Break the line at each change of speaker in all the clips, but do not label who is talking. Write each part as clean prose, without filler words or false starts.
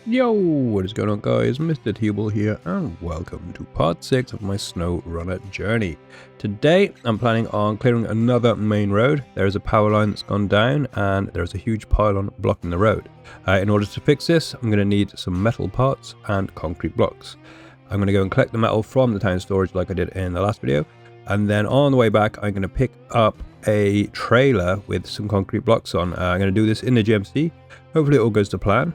Yo, what is going on guys, Mr. Teeble here and welcome to part 6 of my SnowRunner journey. Today I'm planning on clearing another main road. There is a power line that's gone down and there's a huge pylon blocking the road. In order to fix this, I'm going to need some metal parts and concrete blocks. I'm going to go and collect the metal from the town storage like I did in the last video, and then on the way back I'm going to pick up a trailer with some concrete blocks on. I'm going to do this in the GMC. Hopefully it all goes to plan.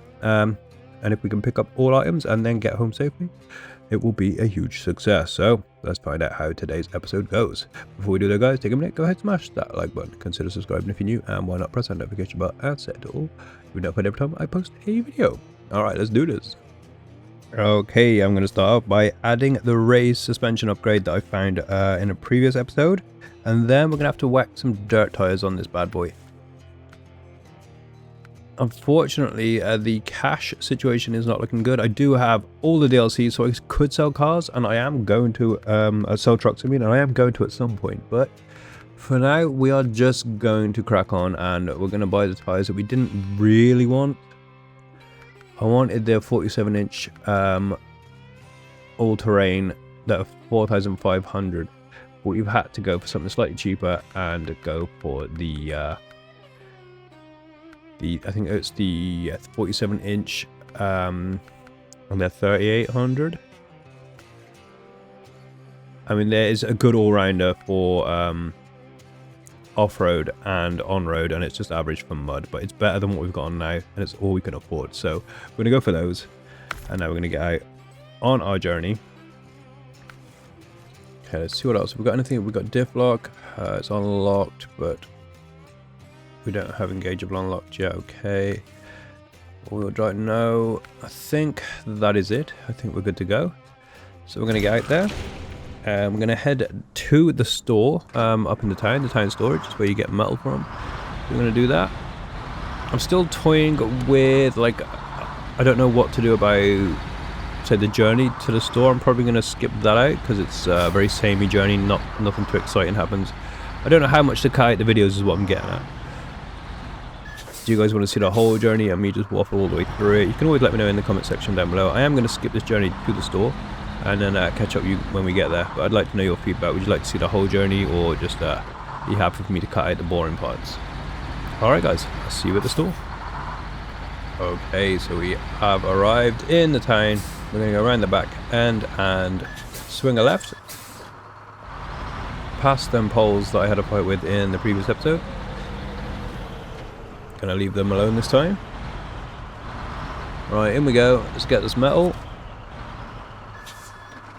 And if we can pick up all items and then get home safely, it will be a huge success. So let's find out how today's episode goes. Before we do that guys, take a minute, go ahead and smash that like button. Consider subscribing if you're new, and why not press that notification button and set it to all. You'll be notified every time I post a video. Alright, let's do this. Okay, I'm going to start off by adding the raised suspension upgrade that I found in a previous episode. And then we're going to have to whack some dirt tires on this bad boy. Unfortunately, the cash situation is not looking good. I do have all the DLC, so I could sell cars, and I am going to sell trucks. And I am going to at some point. But for now, we are just going to crack on, and we're going to buy the tires that we didn't really want. I wanted the 47-inch all-terrain that are 4,500, but we've had to go for something slightly cheaper and go for the I think it's the 47-inch and they're 3,800. I mean, there is a good all-rounder for off-road and on-road, and it's just average for mud, but it's better than what we've got on now, and it's all we can afford. So we're going to go for those, and now we're going to get out on our journey. Okay, let's see what else. We've got anything? We've got diff lock. It's unlocked, but we don't have engageable unlocked yet. Okay. All-wheel drive, no. I think that is it. I think we're good to go. So we're going to get out there. We're going to head to the store up in the town storage. That's where you get metal from. We're going to do that. I'm still toying with, like, I don't know what to do about, say, the journey to the store. I'm probably going to skip that out because it's a very samey journey. Nothing too exciting happens. I don't know how much to cut out the videos is what I'm getting at. Do you guys want to see the whole journey and me just waffle all the way through it? You can always let me know in the comment section down below. I am going to skip this journey to the store and then catch up with you when we get there. But I'd like to know your feedback. Would you like to see the whole journey, or just be happy for me to cut out the boring parts? Alright guys, I'll see you at the store. Okay, so we have arrived in the town. We're going to go around the back end and swing a left. Past them poles that I had a fight with in the previous episode. Gonna leave them alone this time. Right, in we go. Let's get this metal.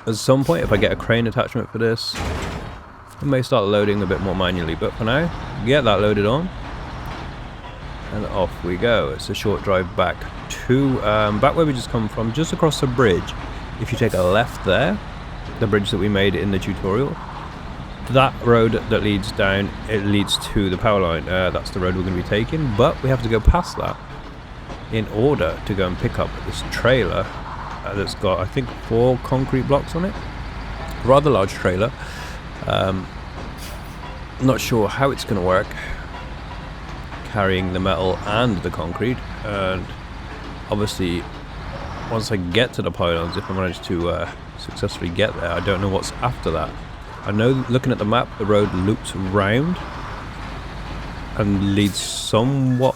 At some point, if I get a crane attachment for this, I may start loading a bit more manually, but for now, get that loaded on. And off we go. It's a short drive back to back where we just come from, just across the bridge. If you take a left there, the bridge that we made in the tutorial, that road that leads down, it leads to the power line. That's the road we're going to be taking, but we have to go past that in order to go and pick up this trailer that's got, I think, 4 concrete blocks on it. Rather large trailer. Not sure how it's going to work carrying the metal and the concrete, and obviously once I get to the pylons, if I manage to successfully get there, I don't know what's after that. I know, looking at the map, the road loops round and leads somewhat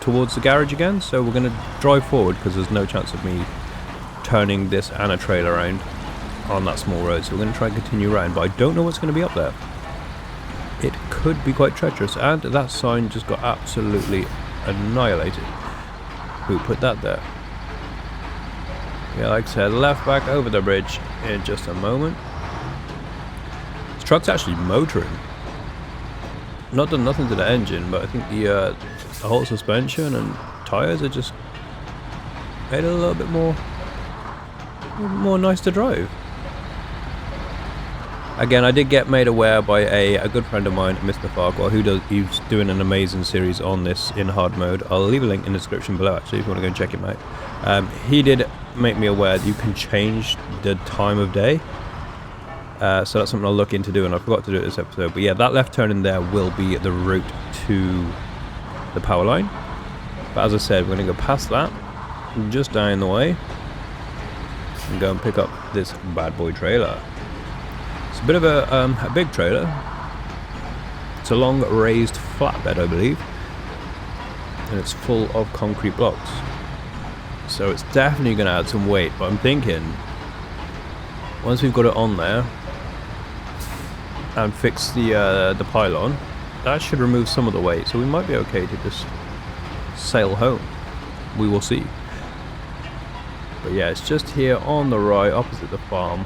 towards the garage again, so we're going to drive forward because there's no chance of me turning this and a trailer around on that small road, so we're going to try and continue around, but I don't know what's going to be up there. It could be quite treacherous, and that sign just got absolutely annihilated. Who put that there? Yeah, like I said, left back over the bridge in just a moment. Truck's actually motoring. Not done nothing to the engine, but I think the whole suspension and tires are just made it a little bit more nice to drive. Again, I did get made aware by a good friend of mine, Mr. Farquhar, he's doing an amazing series on this in hard mode. I'll leave a link in the description below actually if you want to go and check him out. He did make me aware that you can change the time of day. So that's something I'll look into doing. I forgot to do it this episode, but yeah, that left turn in there will be the route to the power line. But as I said, we're going to go past that just down the way and go and pick up this bad boy trailer. It's a bit of a big trailer. It's a long raised flatbed, I believe, and it's full of concrete blocks. So it's definitely going to add some weight, but I'm thinking once we've got it on there and fix the pylon, that should remove some of the weight, so we might be okay to just sail home. We will see. But yeah, it's just here on the right, opposite the farm.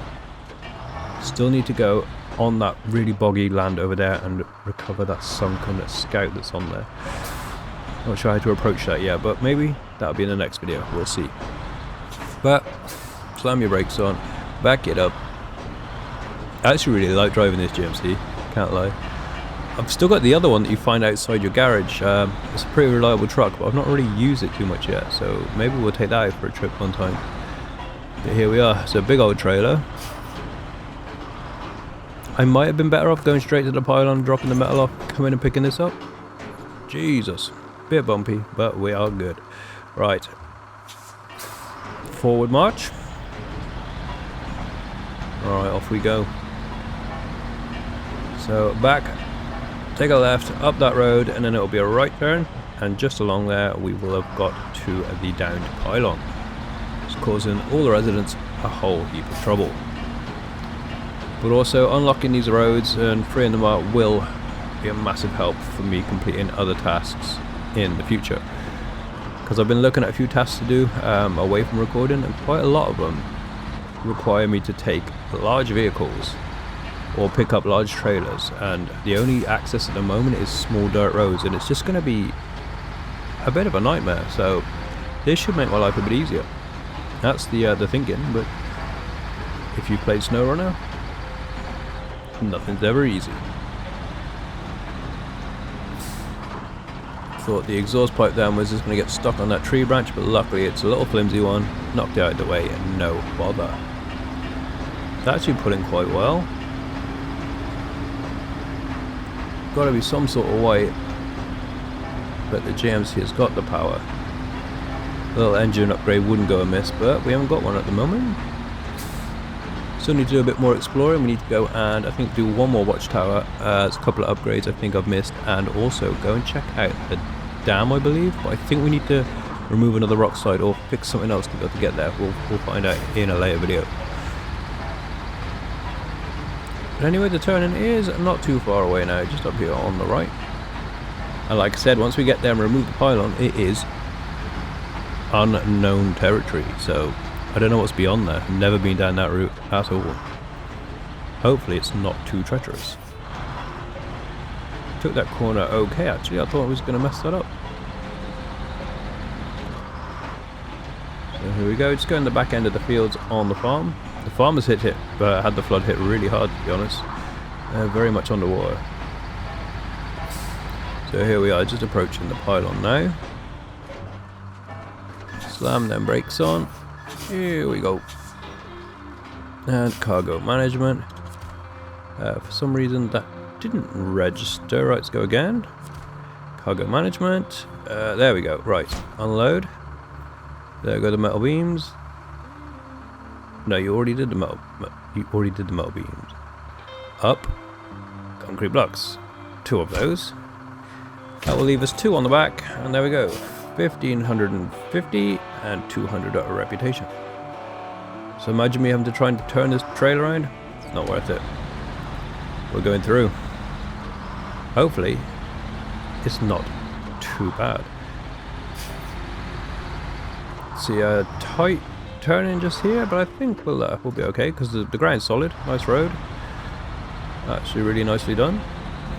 Still need to go on that really boggy land over there and recover that sunken scout that's on there. Not sure how to approach that yet, but maybe that'll be in the next video. We'll see. But slam your brakes on, back it up. I actually really like driving this GMC, can't lie. I've still got the other one that you find outside your garage. It's a pretty reliable truck, but I've not really used it too much yet, so maybe we'll take that out for a trip one time. But here we are. It's a big old trailer. I might have been better off going straight to the pylon, dropping the metal off, coming and picking this up. Jesus, bit bumpy, but we are good. Right, forward march. Alright, off we go. So back, take a left up that road, and then it'll be a right turn, and just along there we will have got to the downed pylon. It's causing all the residents a whole heap of trouble. But also unlocking these roads and freeing them up will be a massive help for me completing other tasks in the future. Because I've been looking at a few tasks to do away from recording, and quite a lot of them require me to take large vehicles or pick up large trailers, and the only access at the moment is small dirt roads, and it's just going to be a bit of a nightmare. So this should make my life a bit easier. That's the thinking. But if you played SnowRunner, nothing's ever easy. Thought the exhaust pipe down was just going to get stuck on that tree branch, but luckily it's a little flimsy one, knocked it out of the way, and no bother. It's actually pulling quite well. Got to be some sort of way, but the GMC has got the power. A little engine upgrade wouldn't go amiss, but we haven't got one at the moment. Still need to do a bit more exploring. We need to go and I think do one more watchtower. There's a couple of upgrades I think I've missed, and also go and check out the dam, I believe. But I think we need to remove another rock slide or fix something else to be able to get there. We'll find out in a later video. But anyway, the turning is not too far away now, just up here on the right. And like I said, once we get there and remove the pylon, it is unknown territory. So I don't know what's beyond there. I've never been down that route at all. Hopefully it's not too treacherous. Took that corner okay actually. I thought I was going to mess that up. So here we go, just going to the back end of the fields on the farm. The farmers had the flood hit really hard, to be honest. They're very much underwater. So here we are, just approaching the pylon now. Slam them brakes on. Here we go. And cargo management. For some reason that didn't register. Right, let's go again. Cargo management. There we go. Right, unload. There go the metal beams. No, you already did the metal. You already did the metal beams. Up. Concrete blocks. 2 of those. That will leave us 2 on the back, and there we go. 1,550 and 200 at a reputation. So imagine me having to try and turn this trail around. Not worth it. We're going through. Hopefully, it's not too bad. See a tight turning just here, but I think we'll be okay because the ground's solid. Nice road. Actually, really nicely done.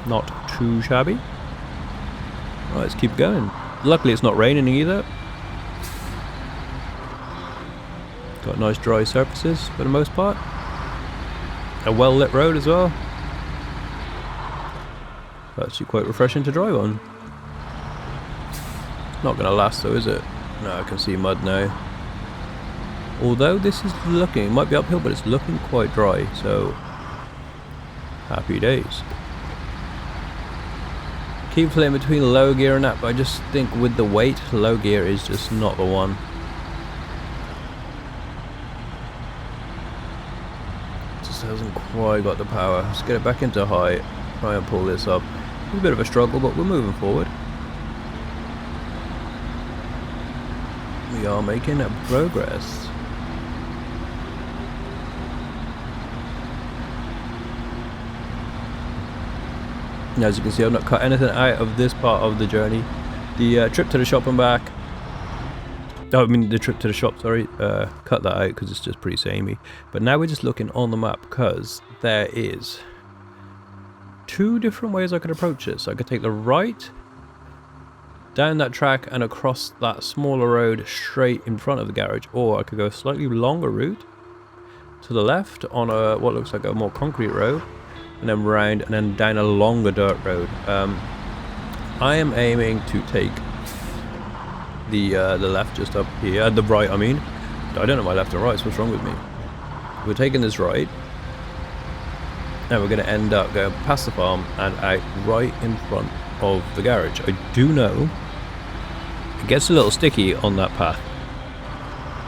Not too shabby. Right, let's keep going. Luckily, it's not raining either. Got nice dry surfaces for the most part. A well-lit road as well. Actually quite refreshing to drive on. Not going to last though, is it? No, I can see mud now. Although this is looking, it might be uphill, but it's looking quite dry, so happy days. Keep playing between low gear and that, but I just think with the weight, low gear is just not the one. Just hasn't quite got the power. Let's get it back into high. Try and pull this up. It's a bit of a struggle, but we're moving forward. We are making progress. And as you can see, I've not cut anything out of this part of the journey. The trip to the shop and back. Oh, I mean the trip to the shop, sorry. Cut that out because it's just pretty samey. But now we're just looking on the map because there is 2 different ways I could approach this. I could take the right down that track and across that smaller road straight in front of the garage, or I could go a slightly longer route to the left on a what looks like a more concrete road, and then round and then down a longer dirt road. I am aiming to take the left just up here, the right I mean. I don't know my left or right, so what's wrong with me? We're taking this right, and we're going to end up going past the farm and out right in front of the garage. I do know it gets a little sticky on that path,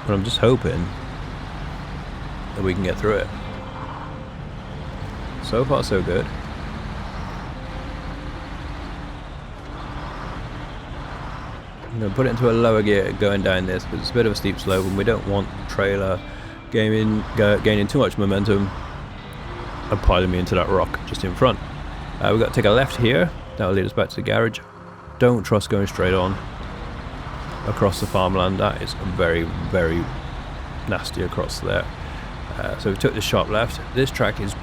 but I'm just hoping that we can get through it. So far so good. I'm going to put it into a lower gear going down this because it's a bit of a steep slope and we don't want the trailer gaining too much momentum and piling me into that rock just in front. We've got to take a left here. That'll lead us back to the garage. Don't trust going straight on across the farmland. That is very, very nasty across there. So we took the sharp left. This track is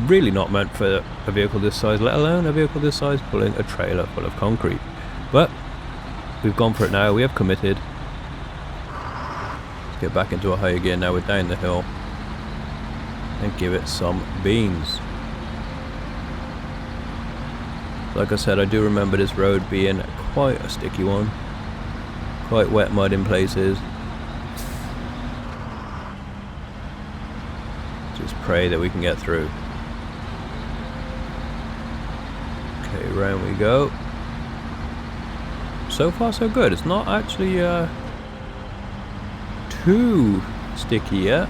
really not meant for a vehicle this size, let alone a vehicle this size pulling a trailer full of concrete. But we've gone for it now. We have committed. Let's get back into a higher gear now. We're down the hill and give it some beans. Like I said, I do remember this road being quite a sticky one. Quite wet mud in places. Just pray that we can get through. Okay, round we go. So far so good. It's not actually too sticky yet.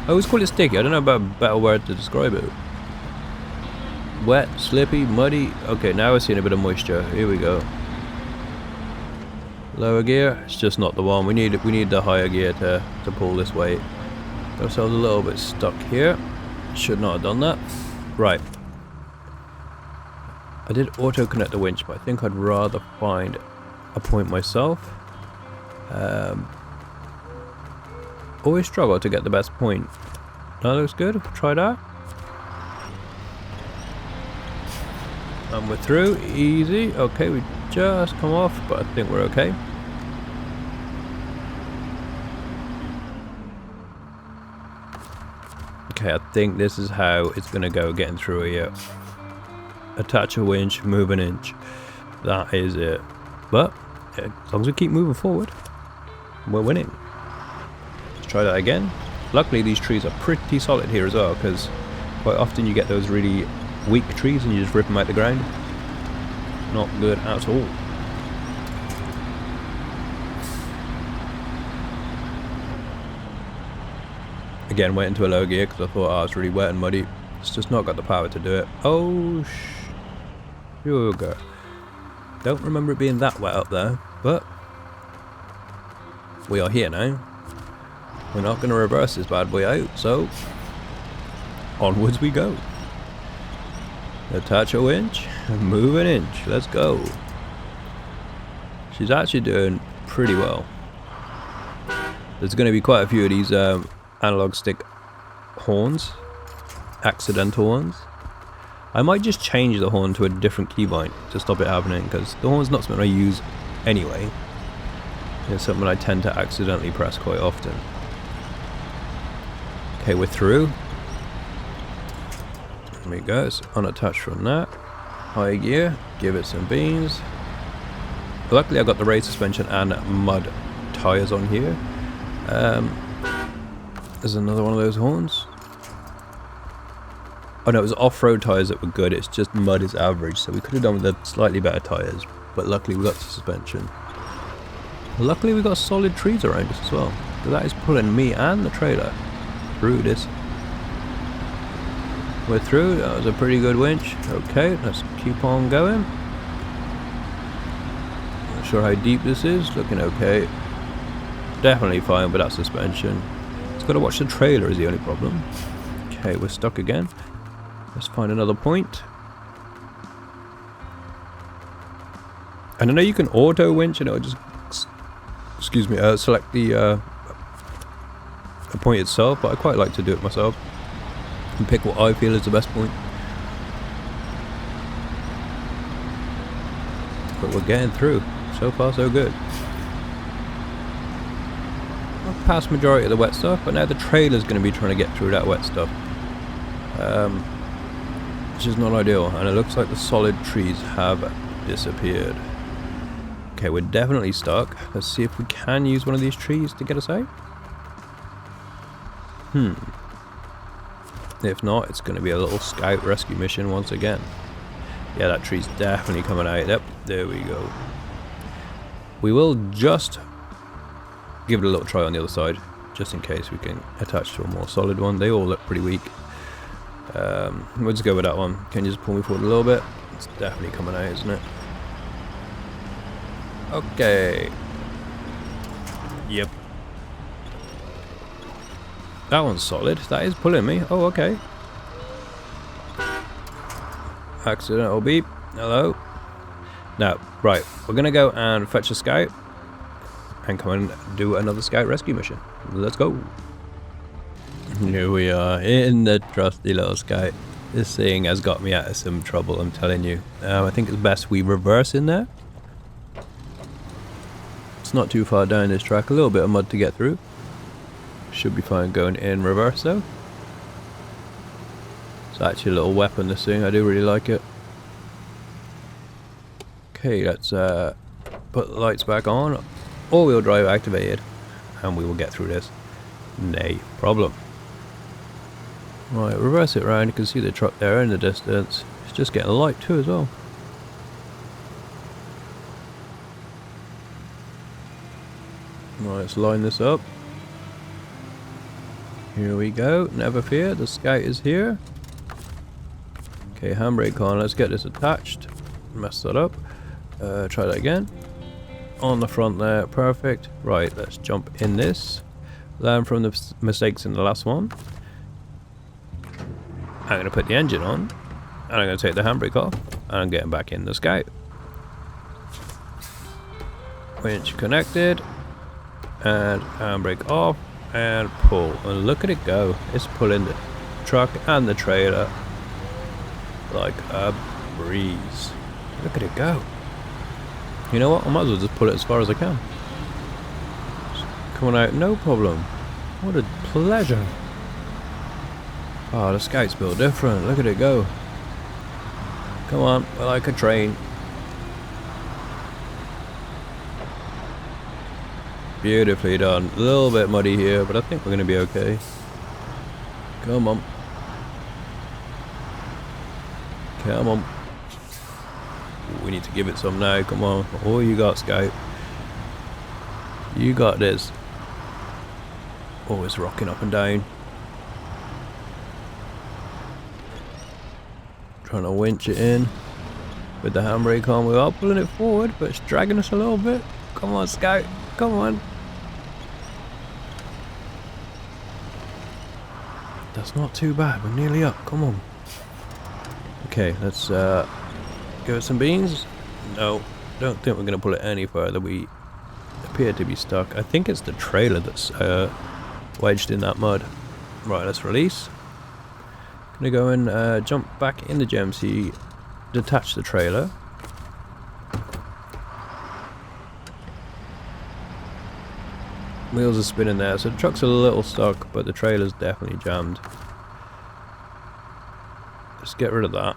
I always call it sticky. I don't know about a better word to describe it. Wet, slippy, muddy. Okay, now we're seeing a bit of moisture. Here we go. Lower gear. It's just not the one. We need the higher gear to pull this weight. Got ourselves a little bit stuck here. Should not have done that. Right. I did auto connect the winch, but I think I'd rather find a point myself. Always struggle to get the best point. That looks good. Try that. And we're through. Easy. Okay, we just come off, but I think we're okay. Okay, I think this is how it's going to go getting through here. Attach a winch, move an inch. That is it. But as long as we keep moving forward, we're winning. Let's try that again. Luckily these trees are pretty solid here as well, because quite often you get those really weak trees and you just rip them out the ground. Not good at all. Again, went into a low gear because I thought, oh, it's really wet and muddy. It's just not got the power to do it. Oh, sugar. Don't remember it being that wet up there, but we are here now. We're not going to reverse this bad boy out, so onwards we go. Attach a winch and move an inch. Let's go. She's actually doing pretty well. There's going to be quite a few of these analog stick horns, accidental ones. I might just change the horn to a different keybind to stop it happening, because the horn's not something I use anyway. It's something I tend to accidentally press quite often. Okay, we're through. There we go, it's unattached from that. High gear, give it some beans. Luckily I got the race suspension and mud tyres on here. There's another one of those horns. Oh no, it was off-road tyres that were good, it's just mud is average, so we could have done with the slightly better tyres, but luckily we got the suspension. Luckily we got solid trees around us as well, so that is pulling me and the trailer through this We're through. That was a pretty good winch. Okay, let's keep on going. Not sure how deep this is. Looking okay. Definitely fine with that suspension. It's got to watch the trailer is the only problem. Okay, we're stuck again. Let's find another point. And I know you can auto winch and it'll just, excuse me, select the point itself, but I quite like to do it myself and pick what I feel is the best point. But we're getting through. So far so good. I've passed majority of the wet stuff, but now the trailer's going to be trying to get through that wet stuff. Which is not ideal, and it looks like the solid trees have disappeared. Okay, we're definitely stuck. Let's see if we can use one of these trees to get us out. If not, it's going to be a little scout rescue mission once again. Yeah, that tree's definitely coming out. Yep, there we go. We will just give it a little try on the other side, just in case we can attach to a more solid one. They all look pretty weak. We'll just go with that one. Can you just pull me forward a little bit? It's definitely coming out, isn't it? Okay. Yep. That one's solid. That is pulling me. Oh, okay. Accidental beep. Hello. Now, right. We're going to go and fetch a scout and come and do another scout rescue mission. Let's go. Here we are in the trusty little scout. This thing has got me out of some trouble, I'm telling you. I think it's best we reverse in there. It's not too far down this track. A little bit of mud to get through. Should be fine going in reverse though. It's actually a little weapon, this thing. I do really like it. Okay, let's put the lights back on. All-wheel drive activated. And we will get through this. No problem. Right, reverse it around. You can see the truck there in the distance. It's just getting light too as well. Right, let's line this up. Here we go. Never fear, the scout is here. Okay, handbrake on. Let's get this attached. Mess that up. Try that again. On the front there. Perfect. Right, let's jump in this. Learn from the mistakes in the last one. I'm going to put the engine on. And I'm going to take the handbrake off. And I'm getting back in the scout. Winch connected. And handbrake off. And pull. And look at it go. It's pulling the truck and the trailer like a breeze. Look at it go. You know what? I might as well just pull it as far as I can. It's coming out no problem. What a pleasure. Oh, the scout's built different. Look at it go. Come on, we're like a train. Beautifully done. A little bit muddy here, but I think we're going to be okay. Come on. Come on. We need to give it some now. Come on. Oh, you got, Scout. You got this. Oh, it's rocking up and down. Trying to winch it in with the handbrake on. We are pulling it forward, but it's dragging us a little bit. Come on, Scout. Come on. That's not too bad. We're nearly up. Come on. Okay, let's give it some beans. No, don't think we're going to pull it any further. We appear to be stuck. I think it's the trailer that's wedged in that mud. Right, let's release. Gonna go and jump back in the GMC, detach the trailer. Wheels are spinning there, so the truck's a little stuck, but the trailer's definitely jammed. Let's get rid of that.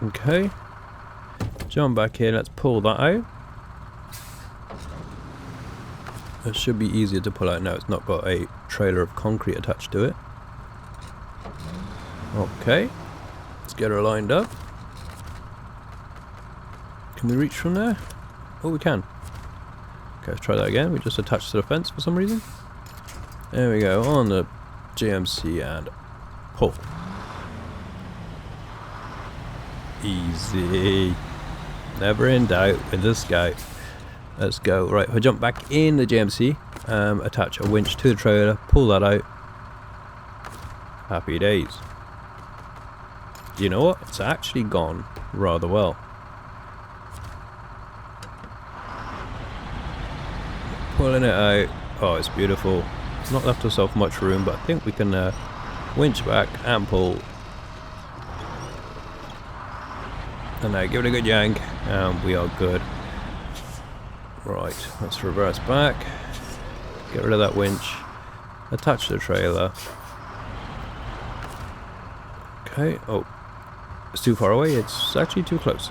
Okay. Jump back in, let's pull that out. It should be easier to pull out now, it's not got a trailer of concrete attached to it. Okay. Let's get her lined up. Can we reach from there? Oh, we can. Okay, let's try that again. We just attached to the fence for some reason. There we go, on the GMC and pull. Easy. Never in doubt with this guy. Let's go. Right, we'll jump back in the GMC, attach a winch to the trailer, pull that out. Happy days. You know what? It's actually gone rather well. Pulling it out. Oh, it's beautiful. It's not left ourselves much room, but I think we can winch back and pull. And now give it a good yank, and we are good. Right, let's reverse back. Get rid of that winch. Attach the trailer. Okay, oh. It's too far away, it's actually too close.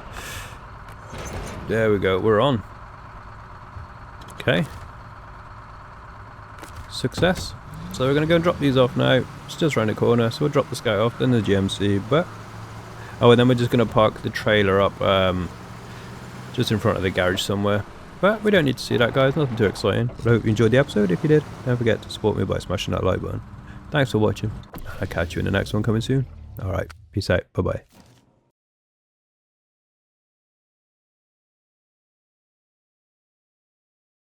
There we go, we're on. Okay. Success. So we're going to go and drop these off now. It's just around the corner, so we'll drop this guy off, then the GMC, but... Oh, and then we're just going to park the trailer up just in front of the garage somewhere. But we don't need to see that, guys. Nothing too exciting. But I hope you enjoyed the episode. If you did, don't forget to support me by smashing that like button. Thanks for watching. I'll catch you in the next one coming soon. Alright, peace out. Bye-bye.